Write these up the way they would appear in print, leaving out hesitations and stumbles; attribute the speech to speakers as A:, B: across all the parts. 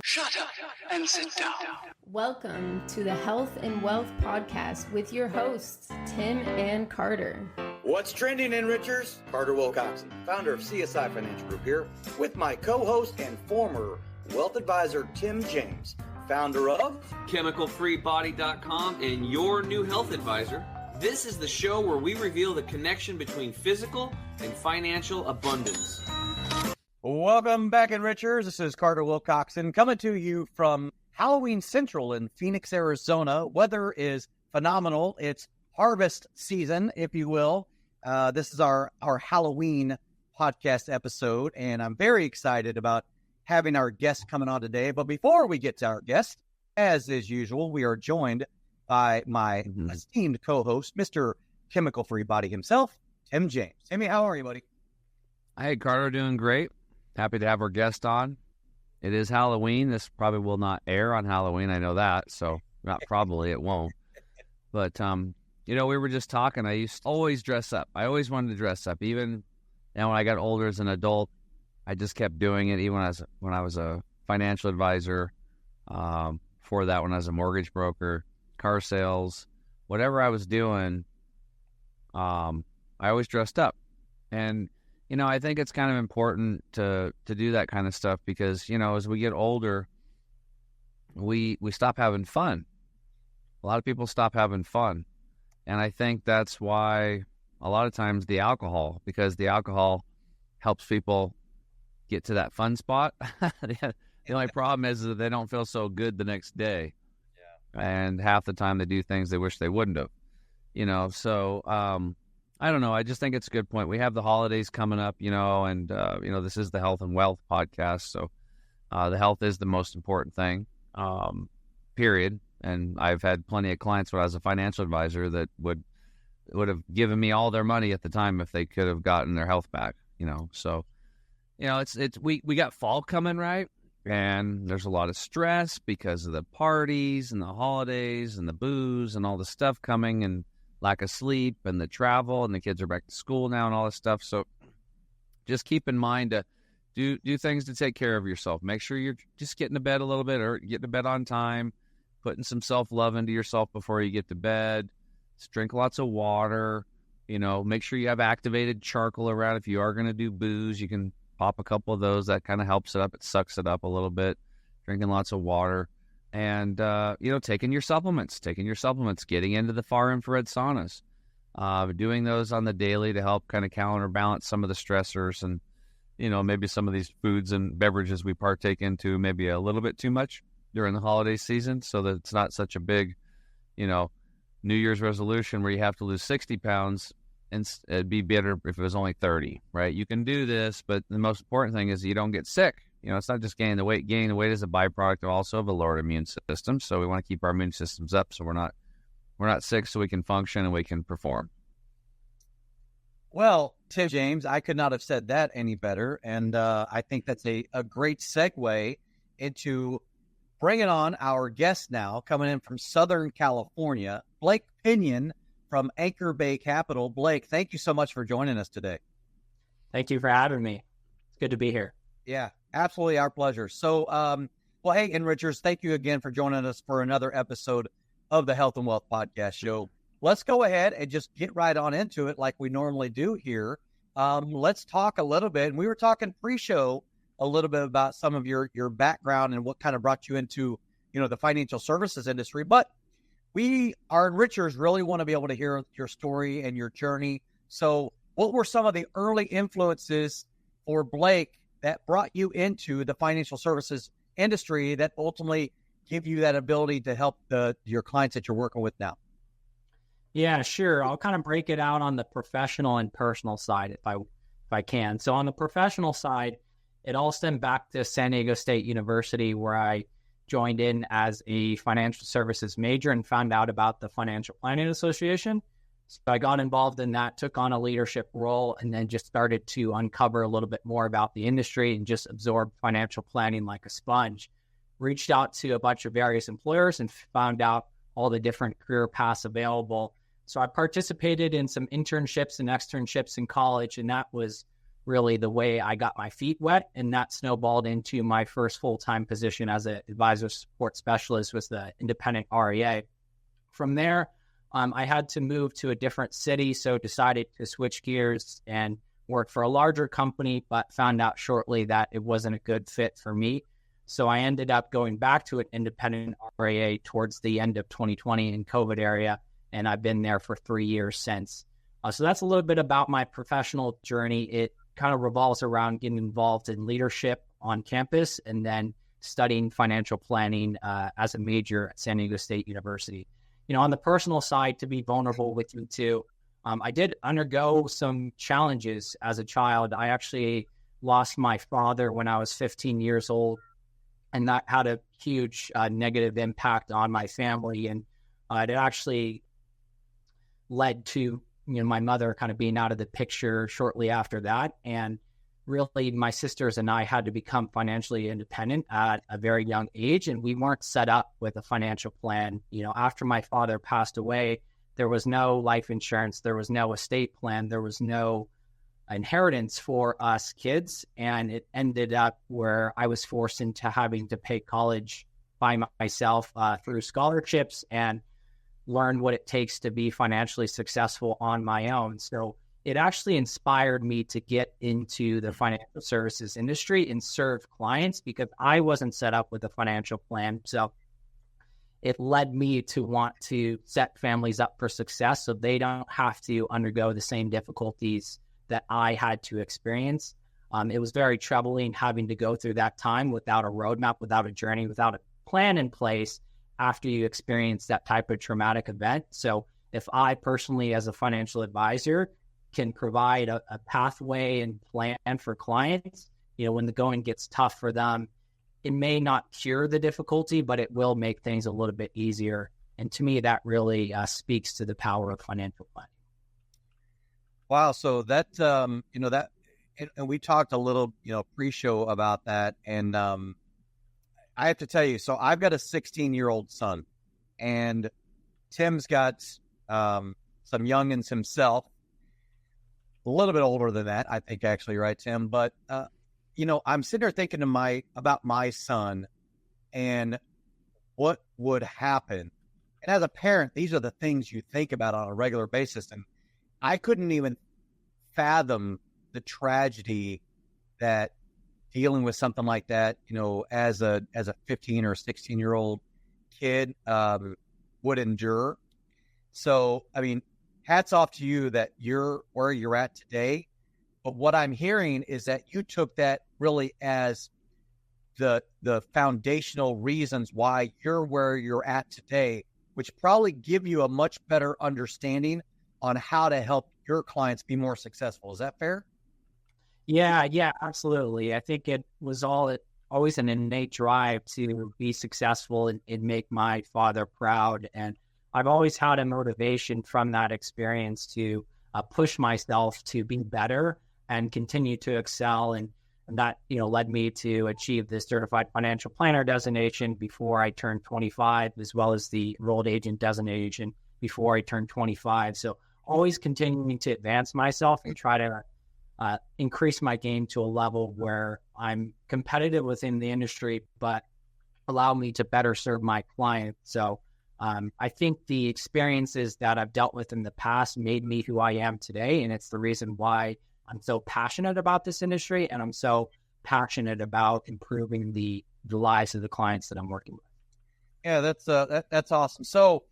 A: Shut up and sit down.
B: Welcome to the Health and Wealth Podcast with your hosts, Tim and Carter.
C: What's trending, Enrichers? Carter Wilcoxson, founder of CSI Financial Group here, with my co-host and former wealth advisor, Tim James, founder of
D: ChemicalFreeBody.com and your new health advisor. This is the show where we reveal the connection between physical and financial abundance.
E: Welcome back, Enrichers. This is Carter Wilcoxson coming to you from Halloween Central in Phoenix, Arizona. Weather is phenomenal. It's harvest season, if you will. This is our Halloween podcast episode, and I'm very excited about having our guest coming on today. But before we get to our guest, as is usual, we are joined by my esteemed co-host, Mr. Chemical Free Body himself, Tim James. Timmy, how are you, buddy?
F: Hey, Carter, doing great. Happy to have our guest on. It is Halloween. This probably will not air on Halloween. I know that, so not probably, it won't. But, we were just talking. I used to always dress up. I always wanted to dress up. Even now when I got older as an adult, I just kept doing it. Even when I was a financial advisor, before that when I was a mortgage broker, car sales, whatever I was doing, I always dressed up. And I think it's kind of important to do that kind of stuff because, as we get older, we stop having fun. A lot of people stop having fun. And I think that's why a lot of times because the alcohol helps people get to that fun spot. The only problem is that they don't feel so good the next day. Yeah. And half the time they do things they wish they wouldn't have, so, I don't know. I just think it's a good point. We have the holidays coming up, and, this is the Health and Wealth podcast. So the health is the most important thing, period. And I've had plenty of clients when I was a financial advisor that would have given me all their money at the time if they could have gotten their health back, So, we got fall coming, right? And there's a lot of stress because of the parties and the holidays and the booze and all the stuff coming and lack of sleep and the travel and the kids are back to school now and all this stuff. So just keep in mind to do things to take care of yourself. Make sure you're just getting to bed a little bit or getting to bed on time, putting some self-love into yourself before you get to bed. Just drink lots of water, make sure you have activated charcoal around. If you are going to do booze, you can pop a couple of those. That kind of helps it up. It sucks it up a little bit. Drinking lots of water. And, taking your supplements, getting into the far infrared saunas, doing those on the daily to help kind of counterbalance some of the stressors and, maybe some of these foods and beverages we partake into maybe a little bit too much during the holiday season so that it's not such a big, New Year's resolution where you have to lose 60 pounds and it'd be better if it was only 30, right? You can do this, but the most important thing is you don't get sick. It's not just gaining the weight. Gaining the weight is a byproduct also of a lowered immune system. So we want to keep our immune systems up so we're not sick so we can function and we can perform.
E: Well, Tim James, I could not have said that any better. And I think that's a great segue into bringing on our guest now, coming in from Southern California, Blake Pinyan from Anchor Bay Capital. Blake, thank you so much for joining us today.
G: Thank you for having me. It's good to be here.
E: Yeah, absolutely our pleasure. So, hey, Enrichers, thank you again for joining us for another episode of the Health and Wealth Podcast Show. Let's go ahead and just get right on into it like we normally do here. Let's talk a little bit. And we were talking pre-show a little bit about some of your background and what kind of brought you into, the financial services industry. But our Enrichers really want to be able to hear your story and your journey. So what were some of the early influences for Blake that brought you into the financial services industry that ultimately give you that ability to help your clients that you're working with now?
G: Yeah, sure. I'll kind of break it out on the professional and personal side if I can. So on the professional side, it all stemmed back to San Diego State University, where I joined in as a financial services major and found out about the Financial Planning Association. So I got involved in that, took on a leadership role, and then just started to uncover a little bit more about the industry and just absorb financial planning like a sponge. Reached out to a bunch of various employers and found out all the different career paths available. So I participated in some internships and externships in college, and that was really the way I got my feet wet, and that snowballed into my first full-time position as an advisor support specialist with the independent REA. From there, I had to move to a different city, so decided to switch gears and work for a larger company, but found out shortly that it wasn't a good fit for me. So I ended up going back to an independent REA towards the end of 2020 in COVID area, and I've been there for 3 years since. So that's a little bit about my professional journey. It kind of revolves around getting involved in leadership on campus and then studying financial planning as a major at San Diego State University. On the personal side, to be vulnerable with you too, I did undergo some challenges as a child. I actually lost my father when I was 15 years old, and that had a huge negative impact on my family. And it actually led to my mother kind of being out of the picture shortly after that. And really, my sisters and I had to become financially independent at a very young age, and we weren't set up with a financial plan. After my father passed away, there was no life insurance, there was no estate plan, there was no inheritance for us kids, and it ended up where I was forced into having to pay college by myself through scholarships and learn what it takes to be financially successful on my own. So it actually inspired me to get into the financial services industry and serve clients because I wasn't set up with a financial plan. So it led me to want to set families up for success so they don't have to undergo the same difficulties that I had to experience. It was very troubling having to go through that time without a roadmap, without a journey, without a plan in place after you experience that type of traumatic event. So if I personally, as a financial advisor, can provide a pathway and plan for clients, when the going gets tough for them, it may not cure the difficulty, but it will make things a little bit easier. And to me, that really speaks to the power of financial planning.
E: Wow. So that, that, and we talked a little, pre-show about that. And I have to tell you, so I've got a 16-year-old son, and Tim's got some youngins himself, a little bit older than that, I think, actually, right, Tim? But, I'm sitting there thinking about my son and what would happen. And as a parent, these are the things you think about on a regular basis. And I couldn't even fathom the tragedy that dealing with something like that, as a 15 or 16-year-old kid would endure. So, hats off to you that you're where you're at today. But what I'm hearing is that you took that really as the foundational reasons why you're where you're at today, which probably give you a much better understanding on how to help your clients be more successful. Is that fair?
G: Yeah, absolutely. I think it was always an innate drive to be successful and make my father proud. And I've always had a motivation from that experience to push myself to be better and continue to excel. And that, led me to achieve the Certified Financial Planner designation before I turned 25, as well as the Enrolled Agent designation before I turned 25. So always continuing to advance myself and try to increase my game to a level where I'm competitive within the industry, but allow me to better serve my clients. So I think the experiences that I've dealt with in the past made me who I am today. And it's the reason why I'm so passionate about this industry. And I'm so passionate about improving the lives of the clients that I'm working with.
E: Yeah, that's awesome. So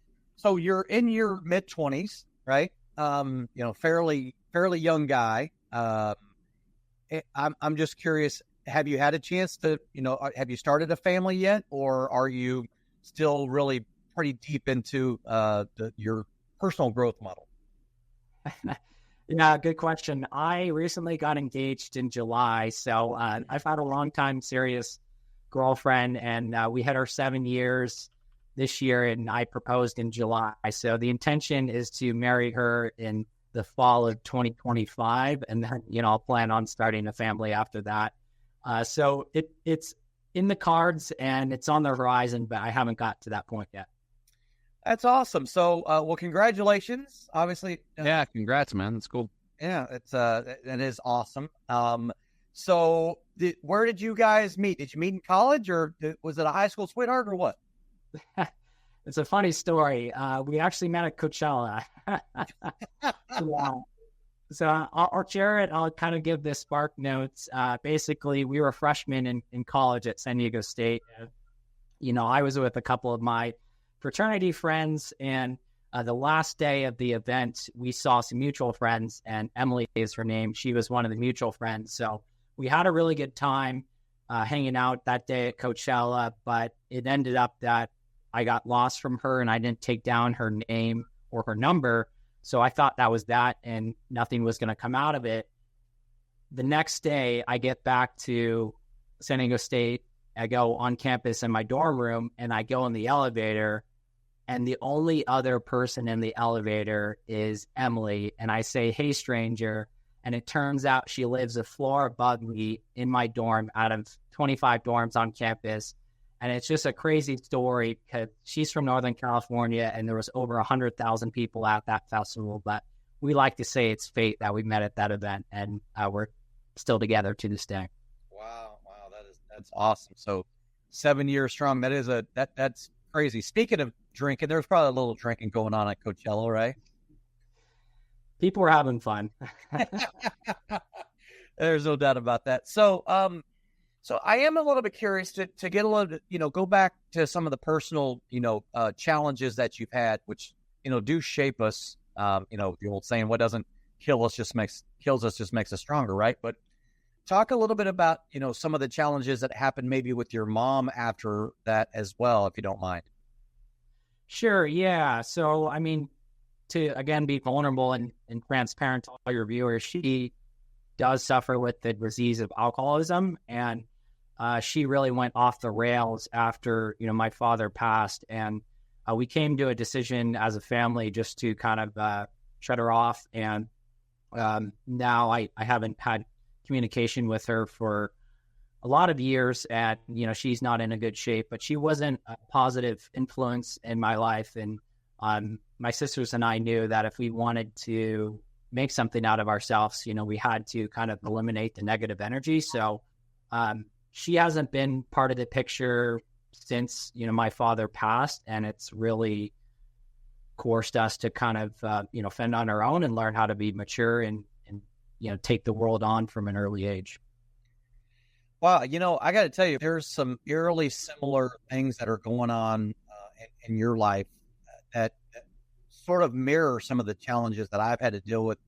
E: you're in your mid-20s, right? Fairly young guy. I'm just curious, have you had a chance to, have you started a family yet, or are you still really pretty deep into your personal growth model?
G: Yeah, good question. I recently got engaged in July, so I've had a long time serious girlfriend, and we had our 7 years this year, and I proposed in July. So the intention is to marry her in the fall of 2025, and then, I'll plan on starting a family after that. So it's in the cards and it's on the horizon, but I haven't got to that point yet.
E: That's awesome. So, well, congratulations. Obviously.
F: Yeah, congrats, man. That's cool.
E: Yeah, it is awesome. So where did you guys meet? Did you meet in college, or was it a high school sweetheart, or what?
G: It's a funny story. We actually met at Coachella. So I'll share it. I'll kind of give the spark notes. Basically, we were freshmen in college at San Diego State. I was with a couple of my fraternity friends, and the last day of the event, we saw some mutual friends, and Emily is her name. She was one of the mutual friends. So we had a really good time hanging out that day at Coachella, but it ended up that I got lost from her and I didn't take down her name or her number. So I thought that was that and nothing was going to come out of it. The next day, I get back to San Diego State. I go on campus in my dorm room and I go in the elevator, and the only other person in the elevator is Emily. And I say, "Hey, stranger." And it turns out she lives a floor above me in my dorm out of 25 dorms on campus. And it's just a crazy story because she's from Northern California and there was over 100,000 people at that festival. But we like to say it's fate that we met at that event, and we're still together to this day.
E: Wow, that's awesome. So 7 years strong. That's crazy. Speaking of drinking, there's probably a little drinking going on at Coachella, right?
G: People were having fun.
E: There's no doubt about that. So I am a little bit curious to get a little bit, go back to some of the personal, challenges that you've had, which, do shape us. The old saying, what doesn't kill us just makes us stronger, right? But talk a little bit about, some of the challenges that happened maybe with your mom after that as well, if you don't mind.
G: Sure. Yeah. So, to, again, be vulnerable and transparent to all your viewers, she does suffer with the disease of alcoholism. And she really went off the rails after, my father passed. And we came to a decision as a family just to kind of shut her off. And now I haven't had communication with her for a lot of years, and, she's not in a good shape, but she wasn't a positive influence in my life. And my sisters and I knew that if we wanted to make something out of ourselves, we had to kind of eliminate the negative energy. So she hasn't been part of the picture since, my father passed, and it's really forced us to kind of, fend on our own and learn how to be mature and take the world on from an early age.
E: Wow. I got to tell you, there's some eerily similar things that are going on in your life that sort of mirror some of the challenges that I've had to deal with,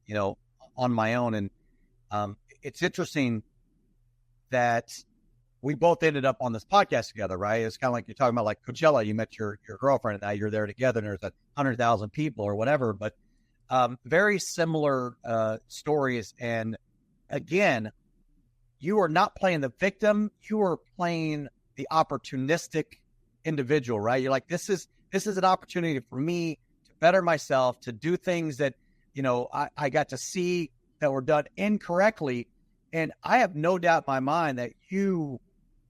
E: on my own. And it's interesting that we both ended up on this podcast together, right? It's kind of like you're talking about, like Coachella, you met your girlfriend and now you're there together and there's 100,000 people or whatever, but very similar stories. And again, you are not playing the victim. You are playing the opportunistic individual, right? You're like, this is an opportunity for me to better myself, to do things that, I got to see that were done incorrectly. And I have no doubt in my mind that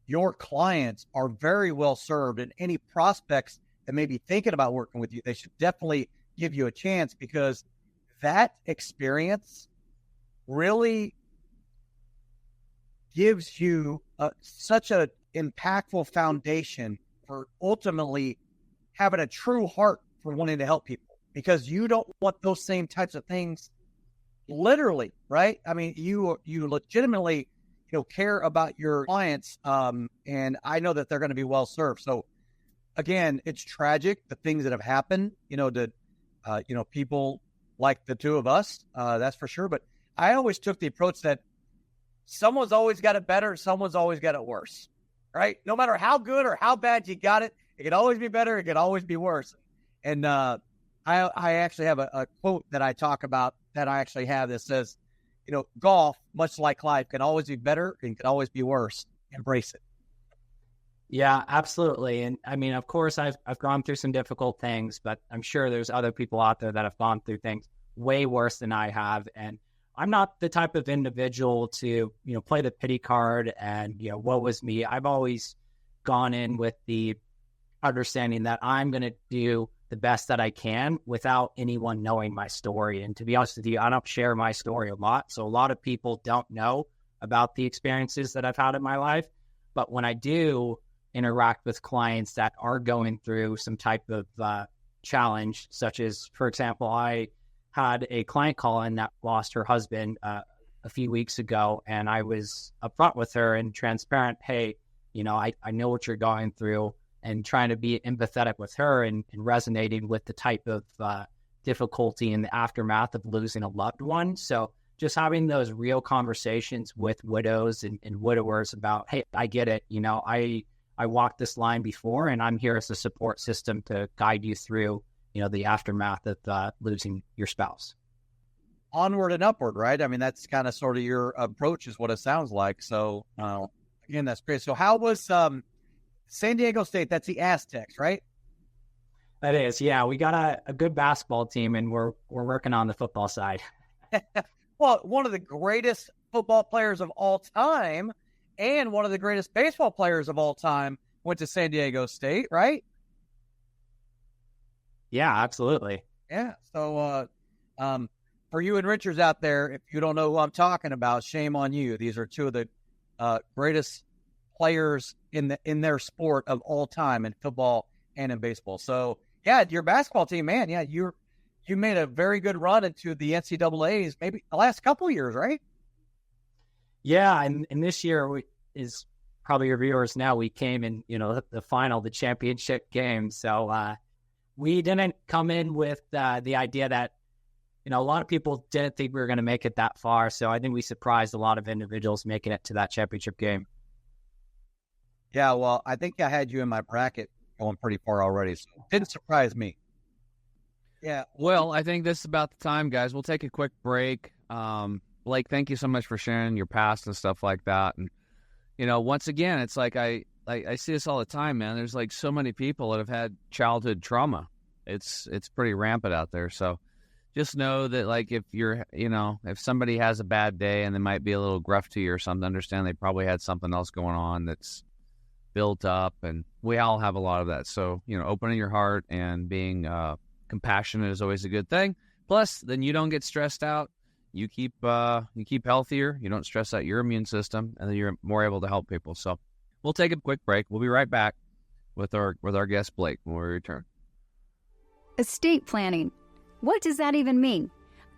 E: your clients are very well served, and any prospects that may be thinking about working with you, they should definitely give you a chance, because that experience really gives you such an impactful foundation for ultimately having a true heart for wanting to help people, because you don't want those same types of things, literally, right? You legitimately, care about your clients, and I know that they're going to be well served. So again, it's tragic, the things that have happened, to people like the two of us, that's for sure. But I always took the approach that someone's always got it better, someone's always got it worse, right? No matter how good or how bad you got it, it could always be better, it could always be worse. And I actually have a quote that I talk about that I actually have that says, golf, much like life, can always be better and can always be worse. Embrace it.
G: Yeah, absolutely. And of course, I've gone through some difficult things, but I'm sure there's other people out there that have gone through things way worse than I have. And I'm not the type of individual to, play the pity card and, what was me. I've always gone in with the understanding that I'm going to do the best that I can without anyone knowing my story. And to be honest with you, I don't share my story a lot. So a lot of people don't know about the experiences that I've had in my life. But when I do interact with clients that are going through some type of challenge, such as, for example, I had a client call in that lost her husband a few weeks ago, and I was upfront with her and transparent. Hey, I know what you're going through, and trying to be empathetic with her and resonating with the type of difficulty in the aftermath of losing a loved one. So just having those real conversations with widows and widowers about, hey, I get it. I walked this line before, and I'm here as a support system to guide you through, the aftermath of losing your spouse.
E: Onward and upward, right? I mean, that's kind of sort of your approach is what it sounds like. So, again, that's great. So how was San Diego State? That's the Aztecs, right?
G: That is, yeah. We got a good basketball team, and we're working on the football side.
E: Well, one of the greatest football players of all time and one of the greatest baseball players of all time went to San Diego State, right?
G: Yeah, absolutely.
E: Yeah. So, for you and Richards out there, if you don't know who I'm talking about, shame on you. These are two of the greatest players in their sport of all time in football and in baseball. So, yeah, your basketball team, man, yeah, you made a very good run into the NCAAs maybe the last couple of years, right?
G: Yeah, and this year is probably your viewers now. We came in, the final, the championship game. So we didn't come in with the idea that, a lot of people didn't think we were going to make it that far. So I think we surprised a lot of individuals making it to that championship game.
E: Yeah, well, I think I had you in my bracket going pretty far already, so it didn't surprise me. Yeah.
F: Well, I think this is about the time, guys. We'll take a quick break. Blake, thank you so much for sharing your past and stuff like that. And, once again, it's like I see this all the time, man. There's like so many people that have had childhood trauma. It's pretty rampant out there. So just know that, like, if you're, if somebody has a bad day and they might be a little gruff to you or something, understand they probably had something else going on that's built up, and we all have a lot of that. So, opening your heart and being compassionate is always a good thing. Plus, then you don't get stressed out. You keep healthier. You don't stress out your immune system, and then you're more able to help people. So we'll take a quick break. We'll be right back with our guest Blake when we return.
H: Estate planning. What does that even mean?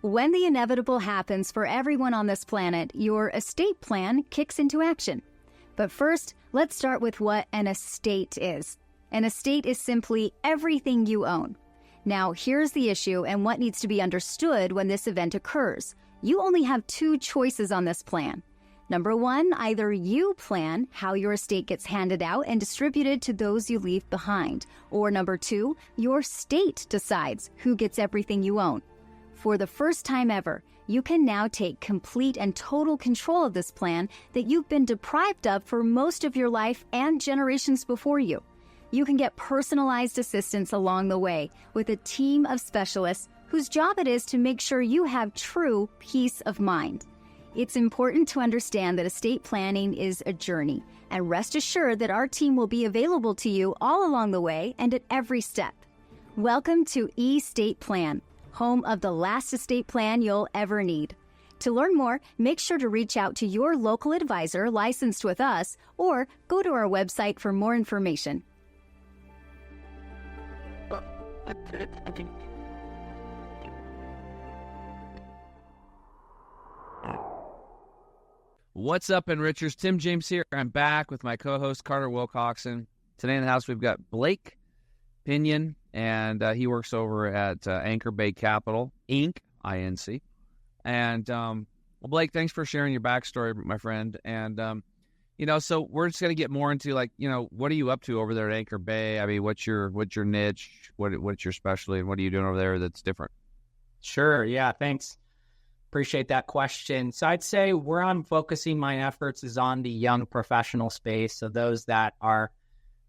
H: When the inevitable happens for everyone on this planet, your estate plan kicks into action. But first, let's start with what an estate is. An estate is simply everything you own. Now, here's the issue and what needs to be understood when this event occurs. You only have two choices on this plan. Number one, either you plan how your estate gets handed out and distributed to those you leave behind. Or number two, your state decides who gets everything you own. For the first time ever, you can now take complete and total control of this plan that you've been deprived of for most of your life and generations before you. You can get personalized assistance along the way with a team of specialists whose job it is to make sure you have true peace of mind. It's important to understand that estate planning is a journey, and rest assured that our team will be available to you all along the way and at every step. Welcome to eState Plan, home of the last estate plan you'll ever need. To learn more, make sure to reach out to your local advisor licensed with us or go to our website for more information.
F: What's up, Enrichers? Tim James here. I'm back with my co-host, Carter Wilcoxson. Today in the house, we've got Blake Pinyan, and he works over at Anchor Bay Capital, Inc., I-N-C. And, well, Blake, thanks for sharing your backstory, my friend. And, so we're just going to get more into, like, what are you up to over there at Anchor Bay? I mean, what's your niche? What's your specialty? And what are you doing over there that's different?
G: Sure. Yeah, thanks. Appreciate that question. So I'd say where I'm focusing my efforts is on the young professional space. So those that are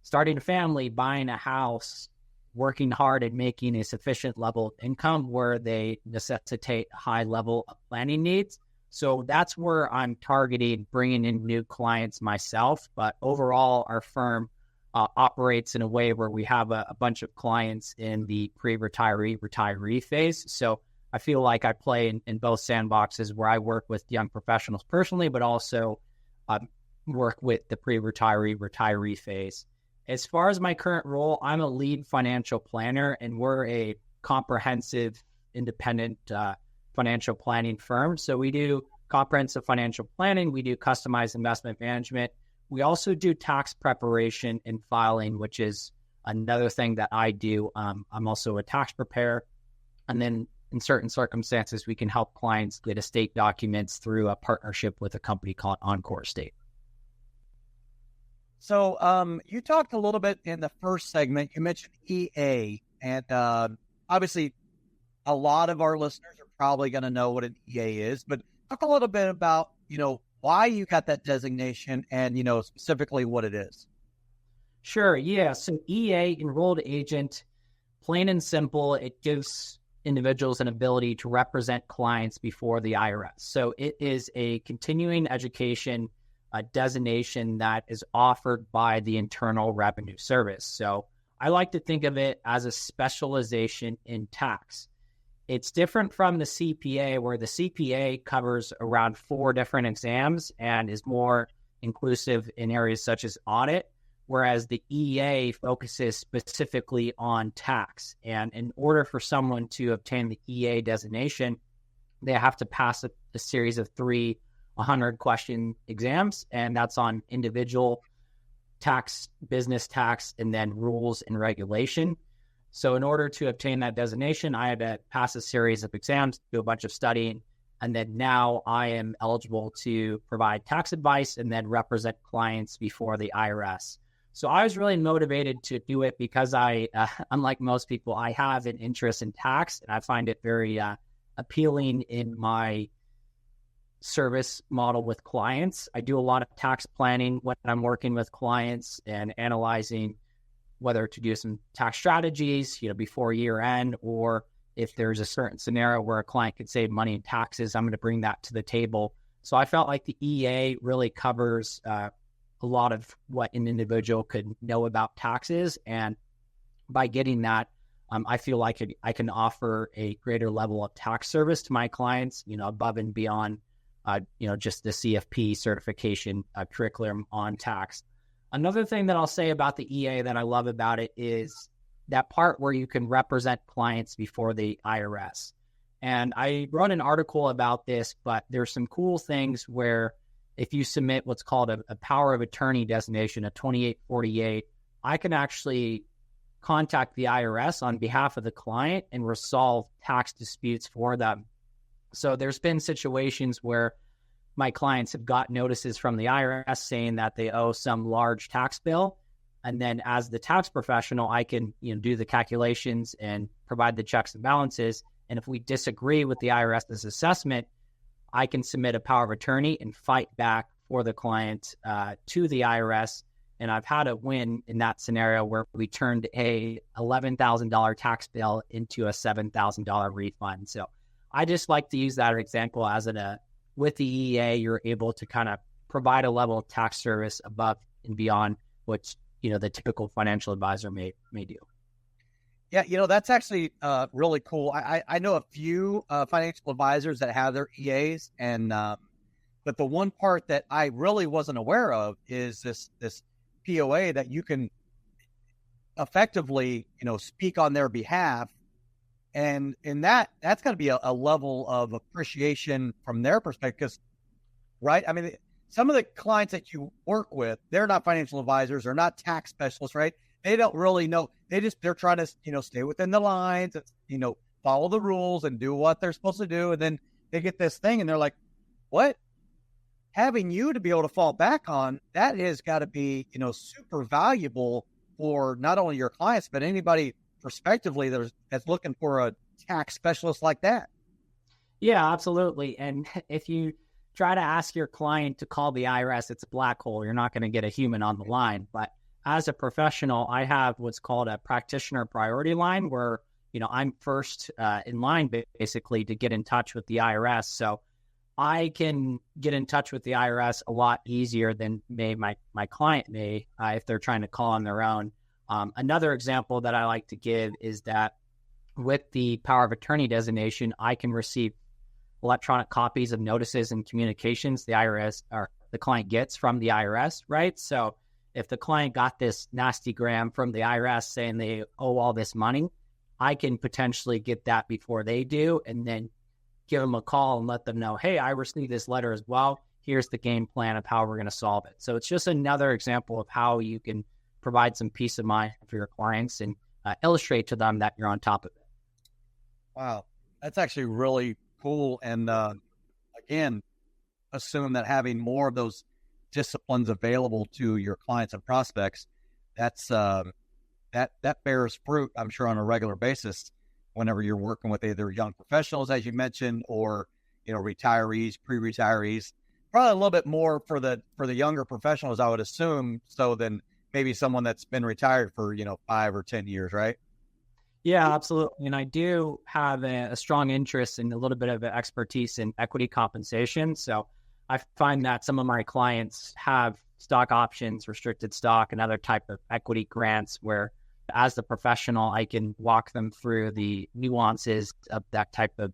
G: starting a family, buying a house, working hard at making a sufficient level of income where they necessitate a high level of planning needs. So that's where I'm targeting bringing in new clients myself. But overall, our firm operates in a way where we have a bunch of clients in the pre-retiree phase. So I feel like I play in both sandboxes where I work with young professionals personally, but also work with the retiree phase. As far as my current role, I'm a lead financial planner, and we're a comprehensive, independent financial planning firm. So we do comprehensive financial planning. We do customized investment management. We also do tax preparation and filing, which is another thing that I do. I'm also a tax preparer. And then in certain circumstances, we can help clients get estate documents through a partnership with a company called Encore Estate.
E: So you talked a little bit in the first segment. You mentioned EA, and obviously a lot of our listeners are probably going to know what an EA is, but talk a little bit about, why you got that designation and, specifically what it is.
G: Sure. Yeah. So EA, enrolled agent, plain and simple, it gives individuals an ability to represent clients before the IRS. So it is a continuing education designation that is offered by the Internal Revenue Service. So I like to think of it as a specialization in tax. It's different from the CPA, where the CPA covers around 4 different exams and is more inclusive in areas such as audit, whereas the EA focuses specifically on tax. And in order for someone to obtain the EA designation, they have to pass a series of 3 100-question exams, and that's on individual tax, business tax, and then rules and regulation. So in order to obtain that designation, I had to pass a series of exams, do a bunch of studying, and then now I am eligible to provide tax advice and then represent clients before the IRS. So I was really motivated to do it because I, unlike most people, I have an interest in tax, and I find it very appealing in my service model with clients. I do a lot of tax planning when I'm working with clients and analyzing whether to do some tax strategies, before year end, or if there's a certain scenario where a client could save money in taxes, I'm going to bring that to the table. So I felt like the EA really covers a lot of what an individual could know about taxes. And by getting that, I feel like I can offer a greater level of tax service to my clients, above and beyond just the CFP certification curriculum on tax. Another thing that I'll say about the EA that I love about it is that part where you can represent clients before the IRS. And I wrote an article about this, but there's some cool things where if you submit what's called a power of attorney designation, a 2848, I can actually contact the IRS on behalf of the client and resolve tax disputes for them. So there's been situations where my clients have got notices from the IRS saying that they owe some large tax bill. And then as the tax professional, I can do the calculations and provide the checks and balances. And if we disagree with the IRS's assessment, I can submit a power of attorney and fight back for the client to the IRS. And I've had a win in that scenario where we turned a $11,000 tax bill into a $7,000 refund. So I just like to use that example as with the EA, you're able to kind of provide a level of tax service above and beyond what the typical financial advisor may do.
E: Yeah, that's actually really cool. I know a few financial advisors that have their EAs, and but the one part that I really wasn't aware of is this POA that you can effectively speak on their behalf. And in that's got to be a level of appreciation from their perspective, because, right? I mean, some of the clients that you work with, they're not financial advisors, they're not tax specialists, right? They don't really know. They're trying to, stay within the lines, follow the rules and do what they're supposed to do. And then they get this thing and they're like, what? Having you to be able to fall back on, that has got to be, super valuable for not only your clients, but anybody prospectively that's looking for a tax specialist like that.
G: Yeah, absolutely. And if you try to ask your client to call the IRS, it's a black hole. You're not going to get a human on the line. But as a professional, I have what's called a practitioner priority line where, I'm first in line basically to get in touch with the IRS. So I can get in touch with the IRS a lot easier than my client may if they're trying to call on their own. Another example that I like to give is that with the power of attorney designation, I can receive electronic copies of notices and communications the IRS or the client gets from the IRS, right? So if the client got this nasty gram from the IRS saying they owe all this money, I can potentially get that before they do, and then give them a call and let them know, hey, I received this letter as well. Here's the game plan of how we're going to solve it. So it's just another example of how you can provide some peace of mind for your clients and illustrate to them that you're on top of it.
E: Wow. That's actually really cool. And again, assume that having more of those disciplines available to your clients and prospects, that's that bears fruit, I'm sure, on a regular basis whenever you're working with either young professionals, as you mentioned, or, retirees, pre-retirees. Probably a little bit more for the younger professionals, I would assume, so than maybe someone that's been retired for, 5 or 10 years, right?
G: Yeah, absolutely. And I do have a strong interest and a little bit of expertise in equity compensation. So I find that some of my clients have stock options, restricted stock, and other type of equity grants where, as the professional, I can walk them through the nuances of that type of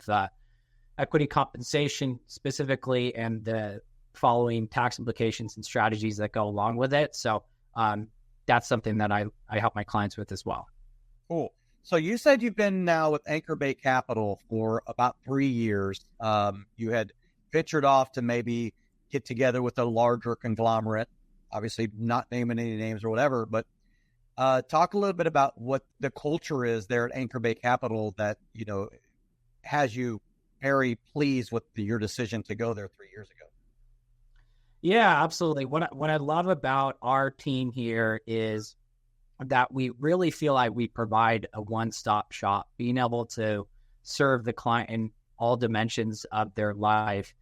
G: equity compensation specifically, and the following tax implications and strategies that go along with it. So that's something that I help my clients with as well.
E: Cool. So you said you've been now with Anchor Bay Capital for about 3 years. You had ventured off to maybe get together with a larger conglomerate, obviously not naming any names or whatever, but talk a little bit about what the culture is there at Anchor Bay Capital that, has you very pleased with your decision to go there 3 years ago.
G: Yeah, absolutely. What I love about our team here is that we really feel like we provide a one-stop shop, being able to serve the client in all dimensions of their life.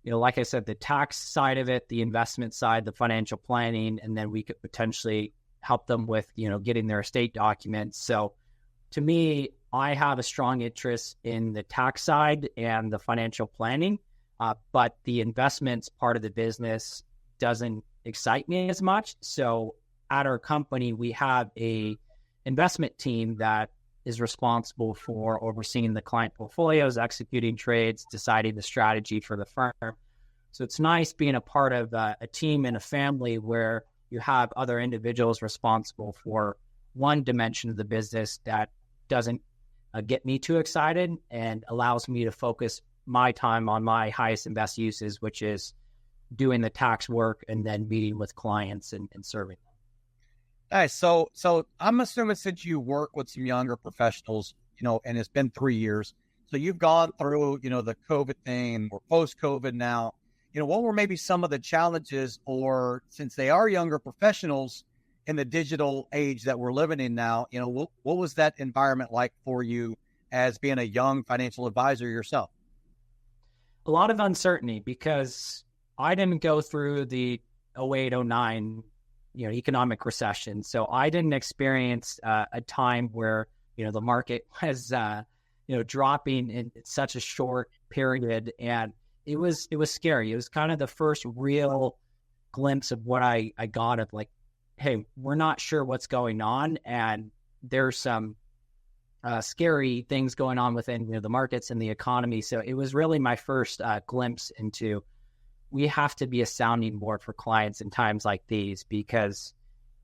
G: Like I said, the tax side of it, the investment side, the financial planning, and then we could potentially help them with, getting their estate documents. So to me, I have a strong interest in the tax side and the financial planning, but the investments part of the business doesn't excite me as much. So at our company, we have a investment team that is responsible for overseeing the client portfolios, executing trades, deciding the strategy for the firm. So it's nice being a part of a team and a family where you have other individuals responsible for one dimension of the business that doesn't get me too excited and allows me to focus my time on my highest and best uses, which is doing the tax work and then meeting with clients and serving them.
E: Nice. So I'm assuming since you work with some younger professionals, and it's been 3 years, so you've gone through, the COVID thing, and we're post-COVID now. What were maybe some of the challenges, or since they are younger professionals in the digital age that we're living in now, what was that environment like for you as being a young financial advisor yourself?
G: A lot of uncertainty, because I didn't go through the 08, 09, economic recession. So I didn't experience a time where, the market was, dropping in such a short period. And it was scary. It was kind of the first real glimpse of what I got of like, hey, we're not sure what's going on. And there's some scary things going on within the markets and the economy. So it was really my first glimpse into, we have to be a sounding board for clients in times like these, because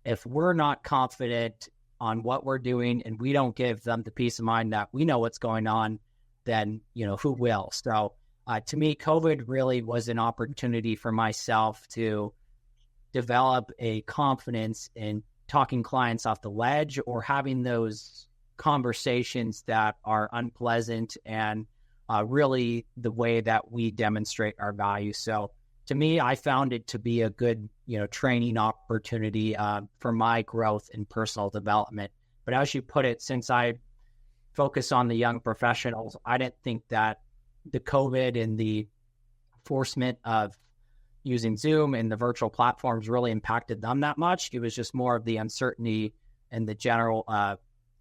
G: if we're not confident on what we're doing and we don't give them the peace of mind that we know what's going on, then, who will? So to me, COVID really was an opportunity for myself to develop a confidence in talking clients off the ledge or having those conversations that are unpleasant and really the way that we demonstrate our value. So to me, I found it to be a good, training opportunity for my growth and personal development. But as you put it, since I focus on the young professionals, I didn't think that the COVID and the enforcement of using Zoom and the virtual platforms really impacted them that much. It was just more of the uncertainty and the general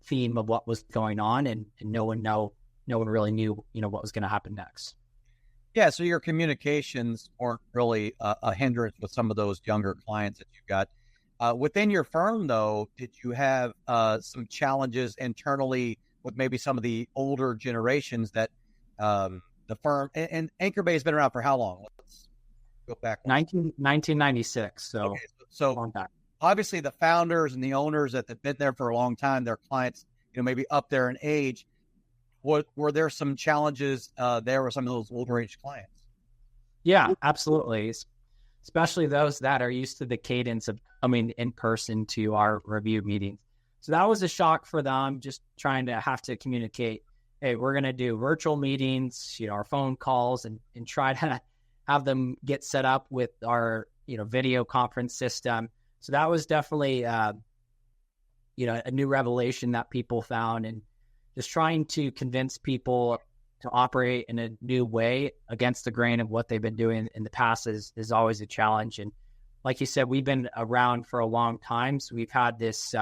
G: theme of what was going on, and no one really knew, what was going to happen next.
E: Yeah, so your communications weren't really a hindrance with some of those younger clients that you got. Within your firm, though, did you have some challenges internally with maybe some of the older generations that the firm, and Anchor Bay has been around for how long? Let's go back.
G: 1996, so
E: okay, so
G: long time.
E: Obviously the founders and the owners that have been there for a long time, their clients, maybe up there in age. Were there some challenges there with some of those older age clients?
G: Yeah, absolutely. Especially those that are used to the cadence of coming in person to our review meetings. So that was a shock for them, just trying to have to communicate, hey, we're going to do virtual meetings, our phone calls, and try to have them get set up with our, video conference system. So that was definitely, a new revelation that people found, and just trying to convince people to operate in a new way against the grain of what they've been doing in the past is always a challenge. And like you said, we've been around for a long time. So we've had this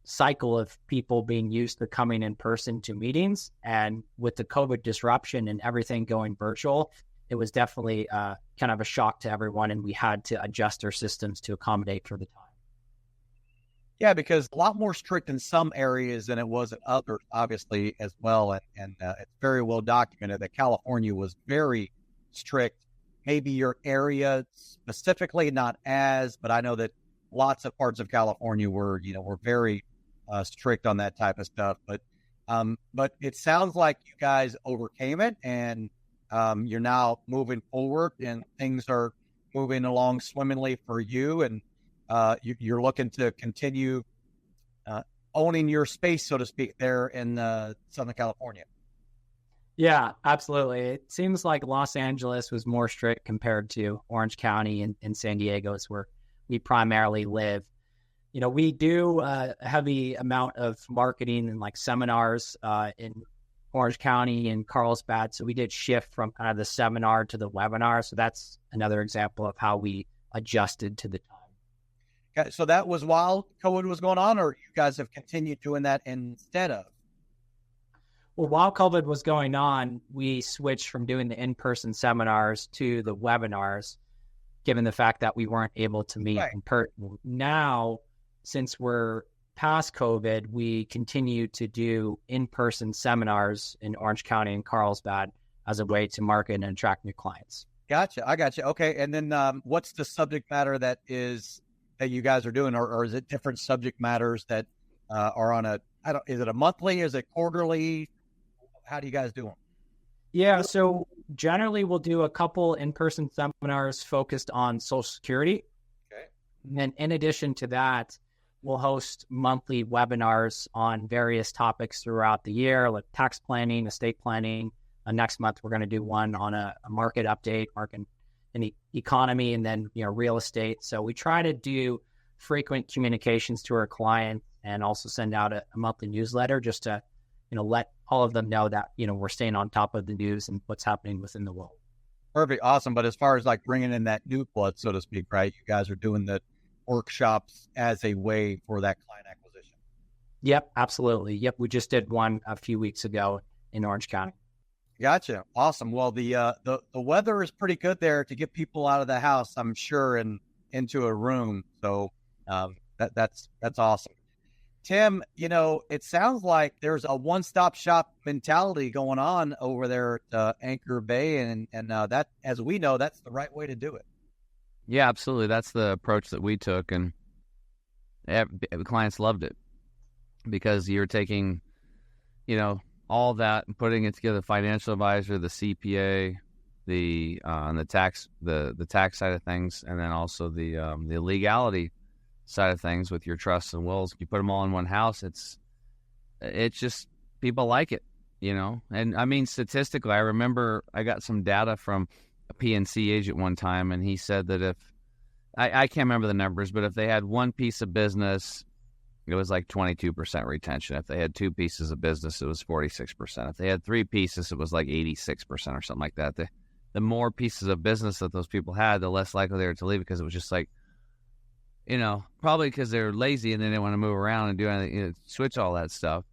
G: cycle of people being used to coming in person to meetings. And with the COVID disruption and everything going virtual, it was definitely kind of a shock to everyone. And we had to adjust our systems to accommodate for the time.
E: Yeah, because a lot more strict in some areas than it was in others, obviously, as well. And it's very well documented that California was very strict. Maybe your area specifically not as, but I know that lots of parts of California were very strict on that type of stuff. But it sounds like you guys overcame it, and you're now moving forward, and things are moving along swimmingly for you. And you're looking to continue owning your space, so to speak, there in Southern California.
G: Yeah, absolutely. It seems like Los Angeles was more strict compared to Orange County and San Diego, is where we primarily live. We do a heavy amount of marketing and like seminars in Orange County and Carlsbad. So we did shift from kind of the seminar to the webinar. So that's another example of how we adjusted to the time.
E: Okay, so that was while COVID was going on, or you guys have continued doing that instead of?
G: Well, while COVID was going on, we switched from doing the in-person seminars to the webinars, given the fact that we weren't able to meet in person. Now, since we're past COVID, we continue to do in-person seminars in Orange County and Carlsbad as a way to market and attract new clients.
E: Gotcha. I got you. Okay. And then what's the subject matter that you guys are doing, or is it different subject matters that are on is it a monthly? Is it quarterly? How do you guys do them?
G: Yeah. So generally we'll do a couple in-person seminars focused on Social Security.
E: Okay.
G: And in addition to that, we'll host monthly webinars on various topics throughout the year, like tax planning, estate planning. Next month, we're going to do one on a market update, market in the economy, and then real estate. So we try to do frequent communications to our clients, and also send out a monthly newsletter just to let all of them know that we're staying on top of the news and what's happening within the world.
E: Perfect, awesome. But as far as like bringing in that new blood, so to speak, right? You guys are doing the workshops as a way for that client acquisition.
G: Yep, absolutely. Yep, we just did one a few weeks ago in Orange County.
E: Gotcha. Awesome. Well, the weather is pretty good there to get people out of the house, I'm sure, and into a room. So that's awesome. Tim, it sounds like there's a one-stop shop mentality going on over there at Anchor Bay, and that, as we know, that's the right way to do it.
F: Yeah, absolutely. That's the approach that we took, and clients loved it because you're taking, all that and putting it together: the financial advisor, the CPA, the tax side of things, and then also the legality side of things with your trusts and wills. You put them all in one house. It's just, people like it, And I mean, statistically, I remember I got some data from a PNC agent one time, and he said that if I can't remember the numbers, but if they had one piece of business, it was like 22% retention. If they had two pieces of business, it was 46%. If they had three pieces, it was like 86% or something like that. The more pieces of business that those people had, the less likely they were to leave, because it was just like, probably because they're lazy and they didn't want to move around and do anything, switch all that stuff.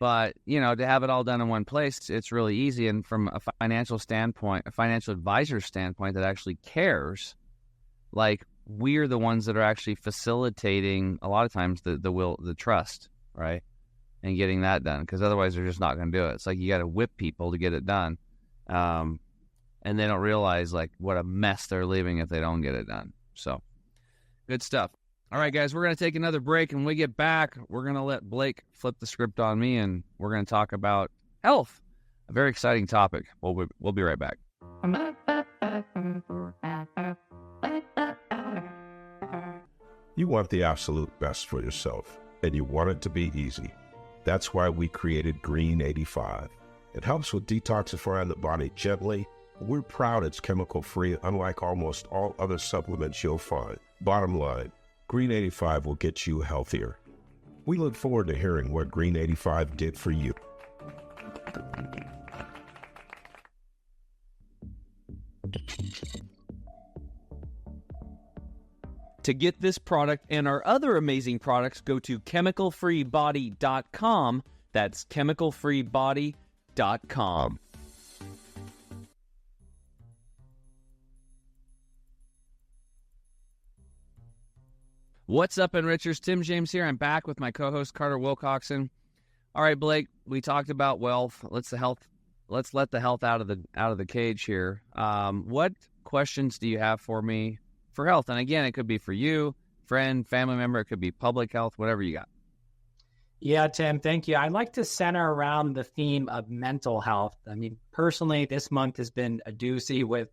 F: But, to have it all done in one place, it's really easy. And from a financial standpoint, a financial advisor standpoint that actually cares, like we're the ones that are actually facilitating a lot of times the trust, right? And getting that done, because otherwise they're just not going to do it. It's like you got to whip people to get it done. And they don't realize like what a mess they're leaving if they don't get it done. So good stuff. All right, guys, we're going to take another break. And when we get back, we're going to let Blake flip the script on me, and we're going to talk about health, a very exciting topic. We'll be right back.
I: You want the absolute best for yourself, and you want it to be easy. That's why we created Green 85. It helps with detoxifying the body gently. We're proud it's chemical-free, unlike almost all other supplements you'll find. Bottom line, Green 85 will get you healthier. We look forward to hearing what Green 85 did for you.
D: To get this product and our other amazing products, go to chemicalfreebody.com. That's chemicalfreebody.com. What's up, enrichers? Tim James here. I'm back with my co-host Carter Wilcoxson. All right, Blake, we talked about wealth. Let's let the health out of the cage here. What questions do you have for me for health? And again, it could be for you, friend, family member. It could be public health, whatever you got.
G: Yeah, Tim, thank you. I'd like to center around the theme of mental health. I mean, personally, this month has been a doozy with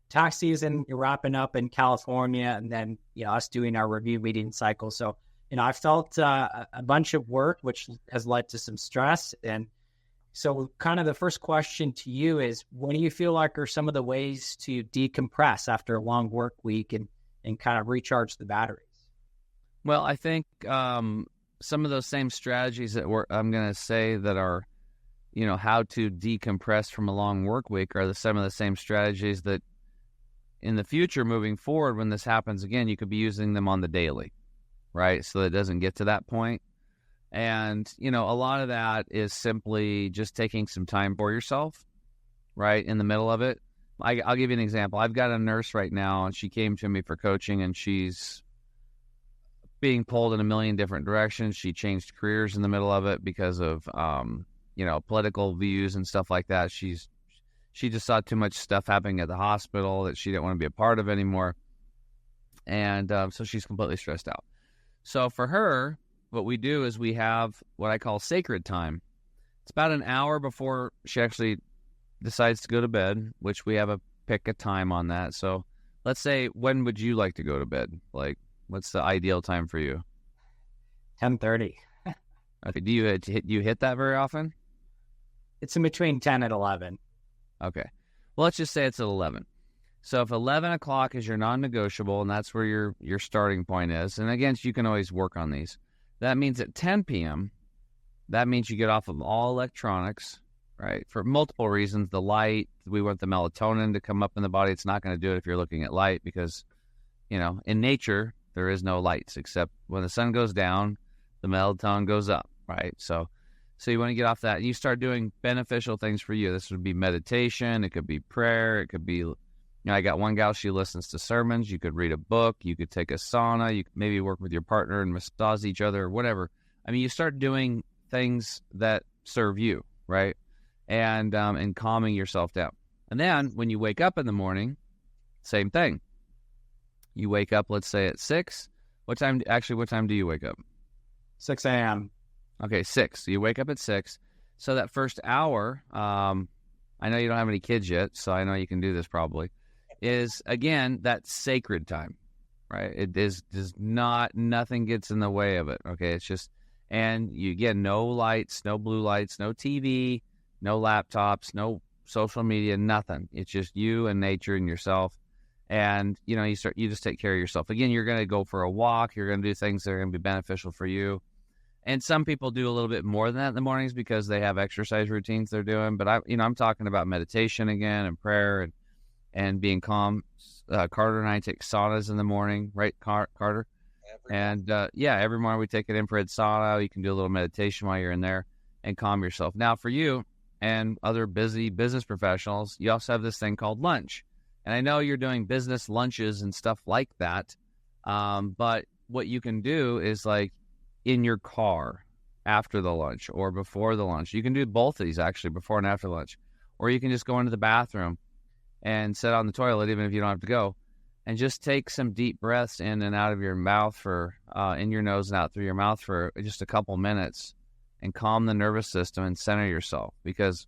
G: tax season wrapping up in California, and then, us doing our review meeting cycle. So, I felt a bunch of work, which has led to some stress. And so kind of the first question to you is, what do you feel like are some of the ways to decompress after a long work week and kind of recharge the batteries?
F: Well, I think some of those same strategies that I'm going to say that are, how to decompress from a long work week are some of the same strategies that in the future, moving forward, when this happens again, you could be using them on the daily, right? So that it doesn't get to that point. And, a lot of that is simply just taking some time for yourself, right, in the middle of it. I'll give you an example. I've got a nurse right now, and she came to me for coaching, and she's being pulled in a million different directions. She changed careers in the middle of it because of, political views and stuff like that. She just saw too much stuff happening at the hospital that she didn't want to be a part of anymore. And so she's completely stressed out. So for her, what we do is we have what I call sacred time. It's about an hour before she actually decides to go to bed, which we have pick a time on that. So let's say, when would you like to go to bed? Like, what's the ideal time for you?
G: 10:30.
F: Okay. Do you hit that very often?
G: It's in between 10 and 11.
F: Okay. Well, let's just say it's at 11. So if 11 o'clock is your non-negotiable, and that's where your starting point is, and again, you can always work on these. That means at 10 p.m., that means you get off of all electronics, right? For multiple reasons. The light, we want the melatonin to come up in the body. It's not going to do it if you're looking at light because, in nature, there is no lights except when the sun goes down, the melatonin goes up, right? So you want to get off that. You start doing beneficial things for you. This would be meditation. It could be prayer. It could be, I got one gal, she listens to sermons. You could read a book. You could take a sauna. You could maybe work with your partner and massage each other or whatever. I mean, you start doing things that serve you, right? And calming yourself down. And then when you wake up in the morning, same thing. You wake up, let's say at 6. What time do you wake up?
G: 6 a.m.
F: Okay, 6. So you wake up at 6. So that first hour, I know you don't have any kids yet, so I know you can do this probably, is, again, that sacred time, right? It is nothing gets in the way of it, okay? It's just, and you get no lights, no blue lights, no TV, no laptops, no social media, nothing. It's just you and nature and yourself. And, you just take care of yourself. Again, you're going to go for a walk. You're going to do things that are going to be beneficial for you. And some people do a little bit more than that in the mornings because they have exercise routines they're doing. But I'm talking about meditation again and prayer and being calm. Carter and I take saunas in the morning, right, Carter? Every morning we take an infrared sauna. You can do a little meditation while you're in there.
D: and calm yourself. Now, for you and other busy business professionals, you also have this thing called lunch. And I know you're doing business lunches and stuff like that, but what you can do is like in your car after the lunch or before the lunch. You can do both of these actually, before and after lunch. Or you can just go into the bathroom and sit on the toilet, even if you don't have to go, and just take some deep breaths in and out of your mouth in your nose and out through your mouth for just a couple minutes, and calm the nervous system and center yourself. Because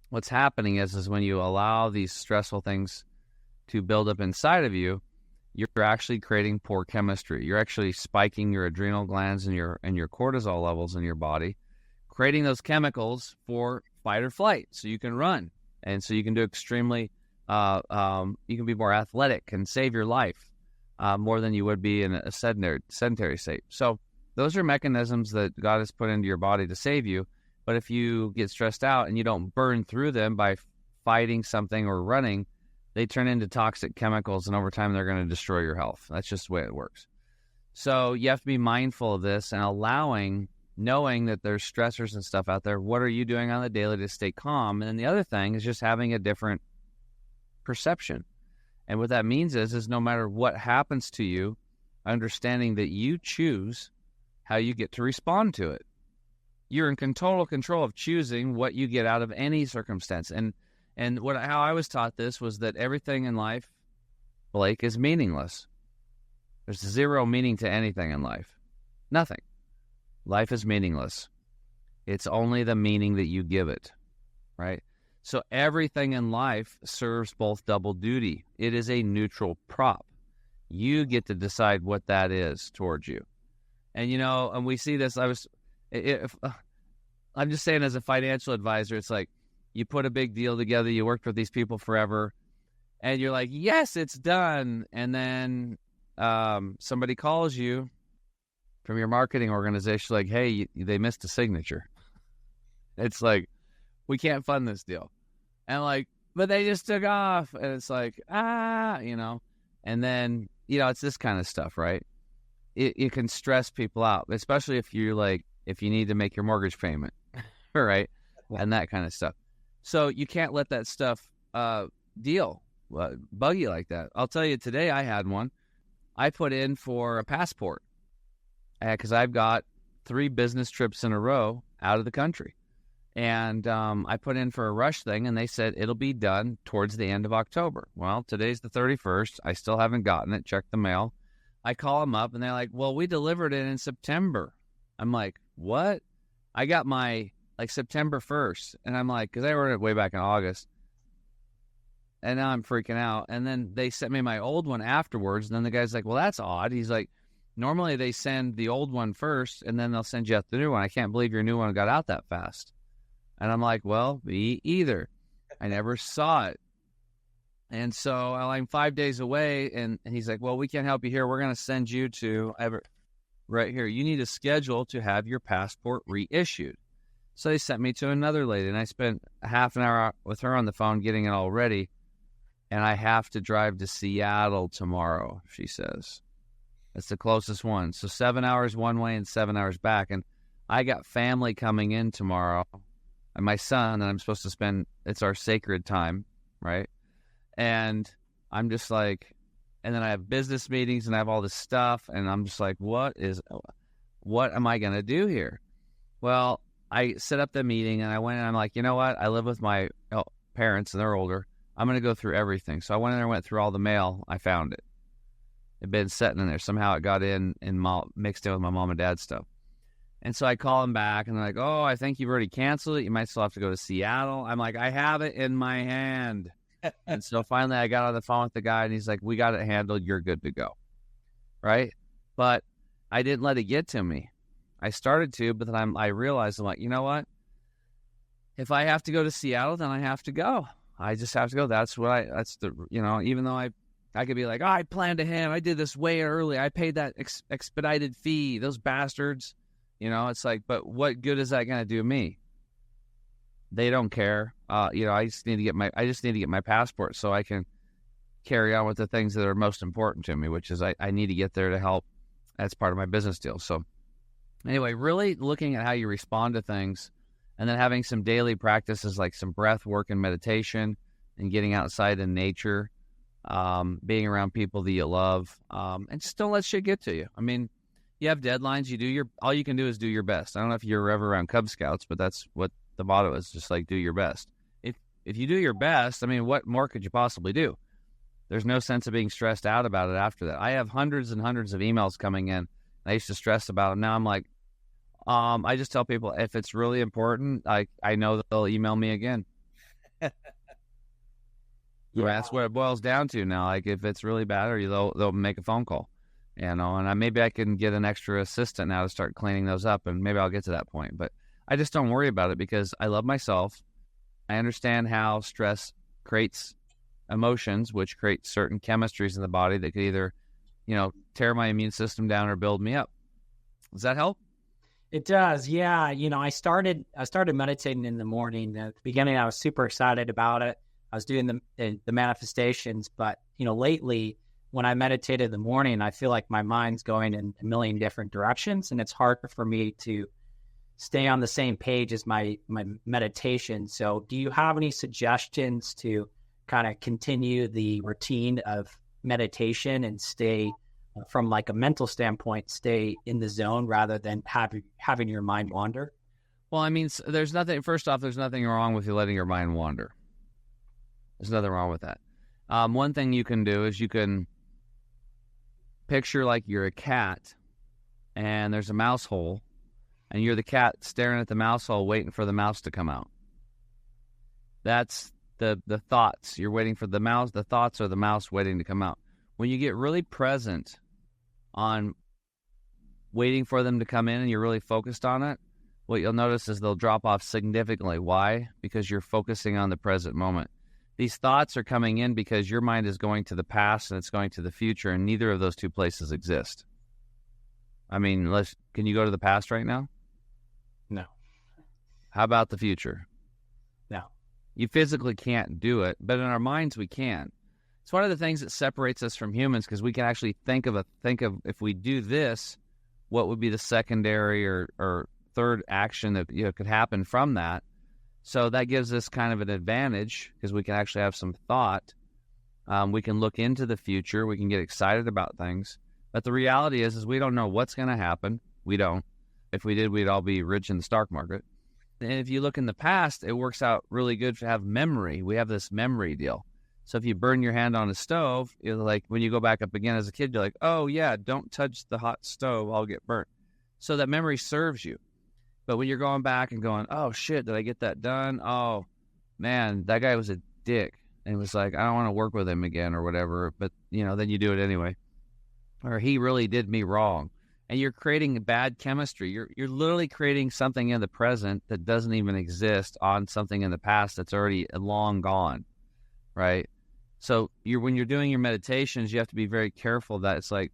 D: what's happening is when you allow these stressful things to build up inside of you, you're actually creating poor chemistry. You're actually spiking your adrenal glands and your cortisol levels in your body, creating those chemicals for fight or flight, so you can run, and so you can do extremely. You can be more athletic and save your life more than you would be in a sedentary state. So those are mechanisms that God has put into your body to save you. But if you get stressed out and you don't burn through them by fighting something or running, they turn into toxic chemicals, and over time they're going to destroy your health. That's just the way it works. So you have to be mindful of this and knowing that there's stressors and stuff out there. What are you doing on the daily to stay calm? And then the other thing is just having a different perception. And what that means is no matter what happens to you, understanding that you choose how you get to respond to it. You're in total control of choosing what you get out of any circumstance. And how I was taught this was that everything in life, Blake, is meaningless. There's zero meaning to anything in life. Nothing. Life is meaningless. It's only the meaning that you give it, right? So everything in life serves both double duty. It is a neutral prop. You get to decide what that is towards you. And, and we see this, I'm just saying as a financial advisor, it's like you put a big deal together, you worked with these people forever, and you're like, yes, it's done. And then somebody calls you from your marketing organization like, hey, they missed a signature. It's like, we can't fund this deal. And like, but they just took off. And it's like, and then, it's this kind of stuff, right? It can stress people out, especially if you need to make your mortgage payment, right? And that kind of stuff. So you can't let that stuff bug you like that. I'll tell you, today I had one. I put in for a passport because I've got 3 business trips in a row out of the country. And I put in for a rush thing, and they said it'll be done towards the end of October. Well, today's the 31st. I still haven't gotten it. Check the mail. I call them up, and they're like, well, we delivered it in September. I'm like, what? I got my, September 1st. And I'm like, because I ordered it way back in August. And now I'm freaking out. And then they sent me my old one afterwards. And then the guy's like, well, that's odd. He's like, normally they send the old one first, and then they'll send you out the new one. I can't believe your new one got out that fast. And I'm like, well, me either. I never saw it. And so I'm 5 days away, and he's like, well, we can't help you here. We're going to send you to right here. You need a schedule to have your passport reissued. So they sent me to another lady, and I spent a half an hour with her on the phone getting it all ready. And I have to drive to Seattle tomorrow, she says. That's the closest one. So 7 hours one way and 7 hours back. And I got family coming in tomorrow. And my son, and I'm supposed to spend, it's our sacred time, right? And I'm just like, and then I have business meetings and I have all this stuff. And I'm just like, what am I going to do here? Well, I set up the meeting and I went and I'm like, you know what? I live with my parents and they're older. I'm going to go through everything. So I went in there and went through all the mail. I found it. It'd been sitting in there. Somehow it got in and mixed in with my mom and dad's stuff. And so I call them back, and they're like, oh, I think you've already canceled it. You might still have to go to Seattle. I'm like, I have it in my hand. And so finally I got on the phone with the guy, and he's like, we got it handled. You're good to go. Right? But I didn't let it get to me. I started to, but then I realized, I'm like, you know what? If I have to go to Seattle, then I have to go. I just have to go. Even though I could be like, oh, I planned ahead. I did this way early. I paid that expedited fee. Those bastards. It's like, but what good is that going to do me? They don't care. I just need to get my passport so I can carry on with the things that are most important to me, which is I need to get there to help. That's part of my business deal. So
F: Anyway, really looking at how you respond to things, and then having some daily practices like some breath work and meditation, and getting outside in nature, being around people that you love, and just don't let shit get to you. I mean, you have deadlines. All you can do is do your best. I don't know if you're ever around Cub Scouts, but that's what the motto is, just like do your best. If you do your best, I mean, what more could you possibly do? There's no sense of being stressed out about it after that. I have hundreds and hundreds of emails coming in. I used to stress about them. Now I'm like, I just tell people if it's really important, I know that they'll email me again. That's what it boils down to now. Like if it's really bad, or they'll make a phone call, and maybe I can get an extra assistant now to start cleaning those up, and maybe I'll get to that point. But I just don't worry about it because I love myself. I understand how stress creates emotions, which create certain chemistries in the body that could either, tear my immune system down or build me up. Does that help?
G: It does. Yeah. I started meditating in the morning. At the beginning, I was super excited about it. I was doing the manifestations, but, lately when I meditate in the morning, I feel like my mind's going in a million different directions, and it's hard for me to stay on the same page as my meditation. So do you have any suggestions to kind of continue the routine of meditation and stay from like a mental standpoint, stay in the zone rather than having your mind wander?
F: Well, I mean, first off, there's nothing wrong with you letting your mind wander. There's nothing wrong with that. One thing you can do is you can picture like you're a cat and there's a mouse hole, and you're the cat staring at the mouse hole waiting for the mouse to come out. That's the thoughts. You're waiting for the mouse. The thoughts are the mouse waiting to come out. When you get really present on waiting for them to come in and you're really focused on it, what you'll notice is they'll drop off significantly. Why? Because you're focusing on the present moment. These thoughts are coming in because your mind is going to the past and it's going to the future, and neither of those two places exist. I mean, can you go to the past right now?
G: No.
F: How about the future?
G: No.
F: You physically can't do it, but in our minds we can. It's one of the things that separates us from humans, because we can actually think of if we do this, what would be the secondary or third action that could happen from that. So that gives us kind of an advantage because we can actually have some thought. We can look into the future. We can get excited about things. But the reality is we don't know what's going to happen. We don't. If we did, we'd all be rich in the stock market. And if you look in the past, it works out really good to have memory. We have this memory deal. So if you burn your hand on a stove, you're like, when you go back up again as a kid, you're like, oh yeah, don't touch the hot stove, I'll get burnt. So that memory serves you. But when you're going back and going, oh shit, did I get that done? Oh man, that guy was a dick. And it was like, I don't want to work with him again or whatever. But then you do it anyway. Or he really did me wrong. And you're creating bad chemistry. You're literally creating something in the present that doesn't even exist on something in the past that's already long gone, right? So when you're doing your meditations, you have to be very careful that it's like,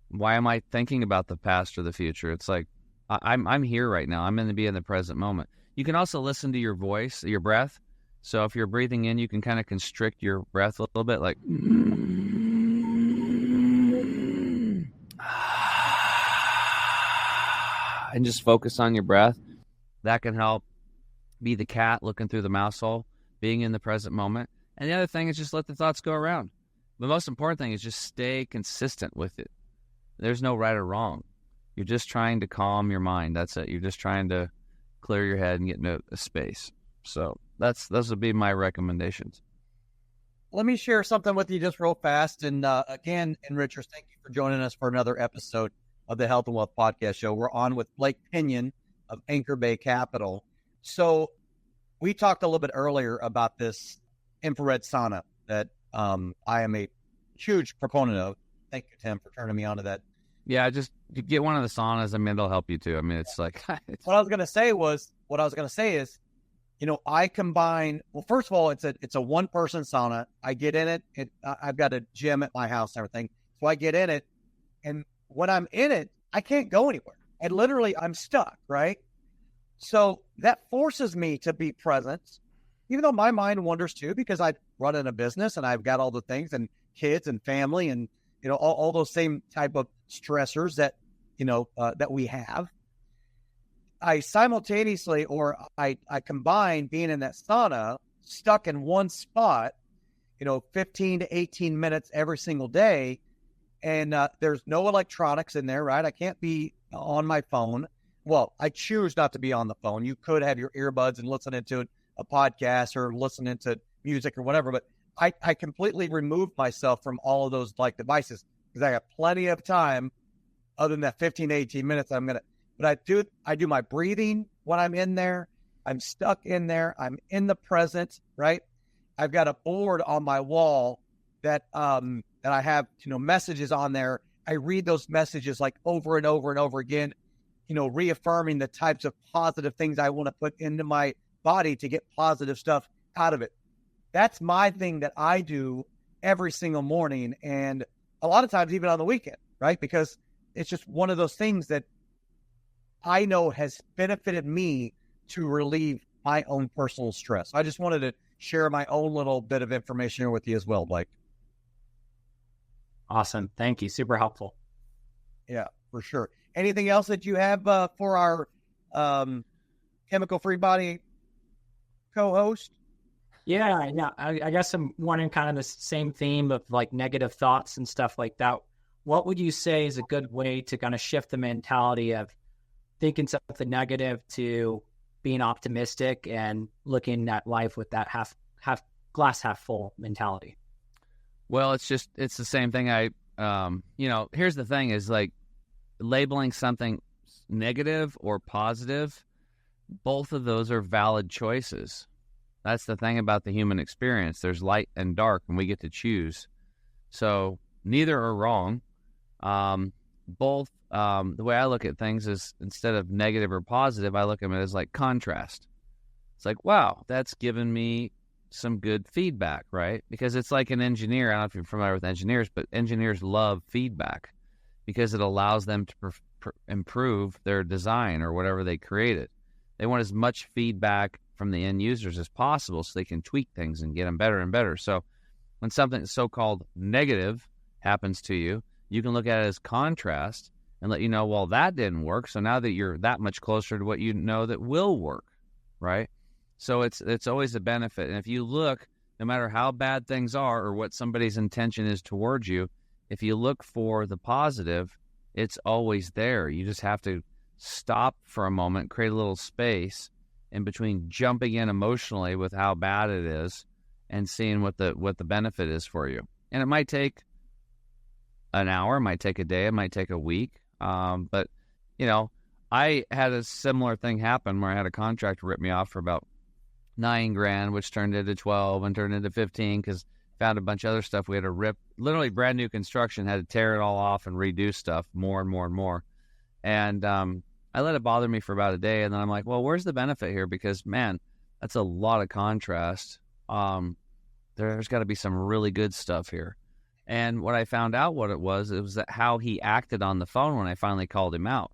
F: why am I thinking about the past or the future? It's like, I'm here right now. I'm going to be in the present moment. You can also listen to your voice, your breath. So if you're breathing in, you can kind of constrict your breath a little bit, like... and just focus on your breath. That can help. Be the cat looking through the mouse hole, being in the present moment. And the other thing is just let the thoughts go around. The most important thing is just stay consistent with it. There's no right or wrong. You're just trying to calm your mind. That's it. You're just trying to clear your head and get into a space. So those would be my recommendations.
E: Let me share something with you just real fast. And again, Richards, thank you for joining us for another episode of the Health and Wealth Podcast Show. We're on with Blake Pinyan of Anchor Bay Capital. So we talked a little bit earlier about this infrared sauna that I am a huge proponent of. Thank you, Tim, for turning me on to that.
F: Yeah, just get one of the saunas. I mean, it'll help you too. I mean, it's like...
E: What I was going to say is, I combine, well, first of all, it's a one-person sauna. I get in it. I've got a gym at my house and everything. So I get in it, and when I'm in it, I can't go anywhere. And literally, I'm stuck, right? So that forces me to be present, even though my mind wanders too, because I run in a business and I've got all the things and kids and family and, all those same type of stressors that, that we have. I simultaneously, or I combine being in that sauna, stuck in one spot, 15 to 18 minutes every single day. And there's no electronics in there, right? I can't be on my phone. Well, I choose not to be on the phone. You could have your earbuds and listening to a podcast or listening to music or whatever, but I completely removed myself from all of those devices because I have plenty of time other than that 15 to 18 minutes. But I do my breathing when I'm in there. I'm stuck in there. I'm in the present, right? I've got a board on my wall that I have, messages on there. I read those messages over and over and over again, reaffirming the types of positive things I want to put into my body to get positive stuff out of it. That's my thing that I do every single morning. And a lot of times, even on the weekend, right? Because it's just one of those things that I know has benefited me to relieve my own personal stress. I just wanted to share my own little bit of information here with you as well, Blake.
G: Awesome. Thank you. Super helpful.
E: Yeah, for sure. Anything else that you have for our chemical-free body co-host?
G: Yeah. I guess I'm wanting kind of the same theme of negative thoughts and stuff like that. What would you say is a good way to kind of shift the mentality of thinking something negative to being optimistic and looking at life with that half glass half full mentality?
F: Well, it's the same thing. Here's the thing is labeling something negative or positive. Both of those are valid choices. That's the thing about the human experience. There's light and dark, and we get to choose. So neither are wrong. Both, the way I look at things is instead of negative or positive, I look at it as contrast. It's wow, that's given me some good feedback, right? Because it's like an engineer. I don't know if you're familiar with engineers, but engineers love feedback because it allows them to improve their design or whatever they created. They want as much feedback from the end users as possible so they can tweak things and get them better and better. So when something so-called negative happens to you, you can look at it as contrast and let you know, well, that didn't work. So now that you're that much closer to what you know that will work, right? So it's always a benefit. And if you look, no matter how bad things are or what somebody's intention is towards you, if you look for the positive, it's always there. You just have to stop for a moment, create a little space in between jumping in emotionally with how bad it is and seeing what the benefit is for you. And it might take an hour, it might take a day, it might take a week. But I had a similar thing happen where I had a contractor rip me off for about $9,000, which turned into 12 and turned into 15 because found a bunch of other stuff. We had to rip, literally brand new construction, had to tear it all off and redo stuff more and more and more. And I let it bother me for about a day, and then I'm like, well, where's the benefit here? Because man, that's a lot of contrast. There's got to be some really good stuff here. And what I found out it was that how he acted on the phone when I finally called him out,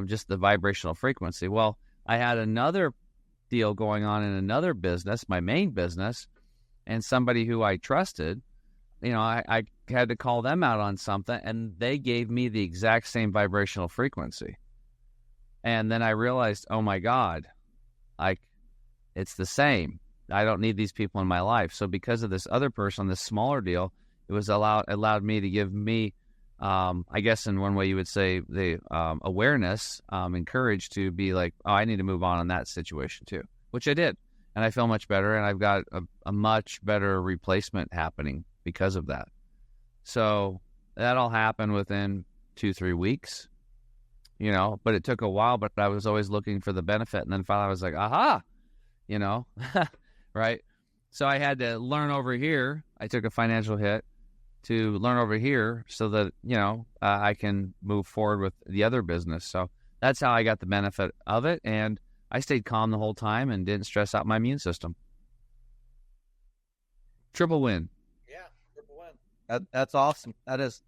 F: just the vibrational frequency. Well, I had another deal going on in another business, my main business, and somebody who I trusted, I had to call them out on something, and they gave me the exact same vibrational frequency. And then I realized, oh my God, it's the same. I don't need these people in my life. So because of this other person, this smaller deal, it was allowed me to give me, I guess in one way you would say the awareness, encouraged to be like, oh, I need to move on that situation too, which I did. And I feel much better, and I've got a much better replacement happening because of that. So that all happened within 2-3 weeks, but it took a while, but I was always looking for the benefit. And then finally I was like, aha, right? So I had to learn over here. I took a financial hit to learn over here so that, I can move forward with the other business. So that's how I got the benefit of it. And I stayed calm the whole time and didn't stress out my immune system. Triple win.
E: Yeah, triple win. That's awesome. That is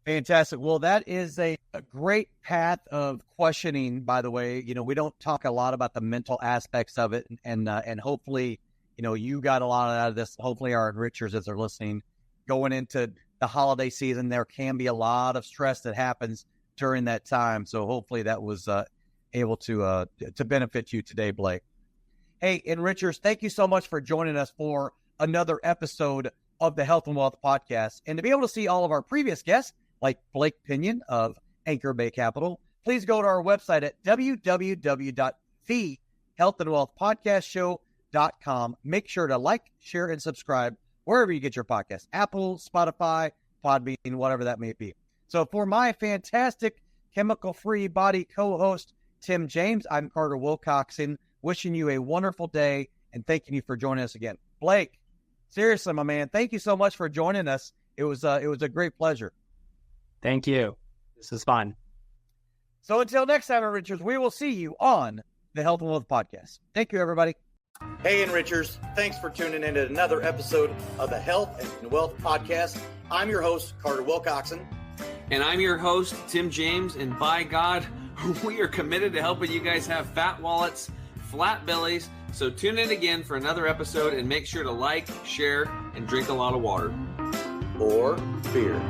E: fantastic. Well, that is a great path of questioning, by the way. We don't talk a lot about the mental aspects of it. And hopefully, you got a lot out of this. Hopefully our enrichers, as they're listening, going into the holiday season, there can be a lot of stress that happens during that time. So hopefully that was able to benefit you today, Blake. Hey, Enrichers, thank you so much for joining us for another episode of the Health and Wealth Podcast. And to be able to see all of our previous guests, like Blake Pinyan of Anchor Bay Capital, please go to our website at www.thehealthandwealthpodcastshow.com. Make sure to like, share, and subscribe wherever you get your podcasts, Apple, Spotify, Podbean, whatever that may be. So for my fantastic chemical-free body co-host, Tim James, I'm Carter Wilcoxson, wishing you a wonderful day and thanking you for joining us again. Blake, seriously, my man, thank you so much for joining us. It was a great pleasure.
G: Thank you. This is fun.
E: So until next time, Enrichers, we will see you on the Health and Wealth Podcast. Thank you, everybody.
C: Hey, Enrichers, thanks for tuning in to another episode of the Health and Wealth Podcast. I'm your host, Carter Wilcoxson.
F: And I'm your host, Tim James. And by God, we are committed to helping you guys have fat wallets, flat bellies. So tune in again for another episode and make sure to like, share, and drink a lot of water.
C: Or beer.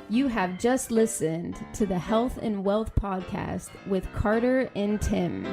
B: You have just listened to the Health and Wealth Podcast with Carter and Tim.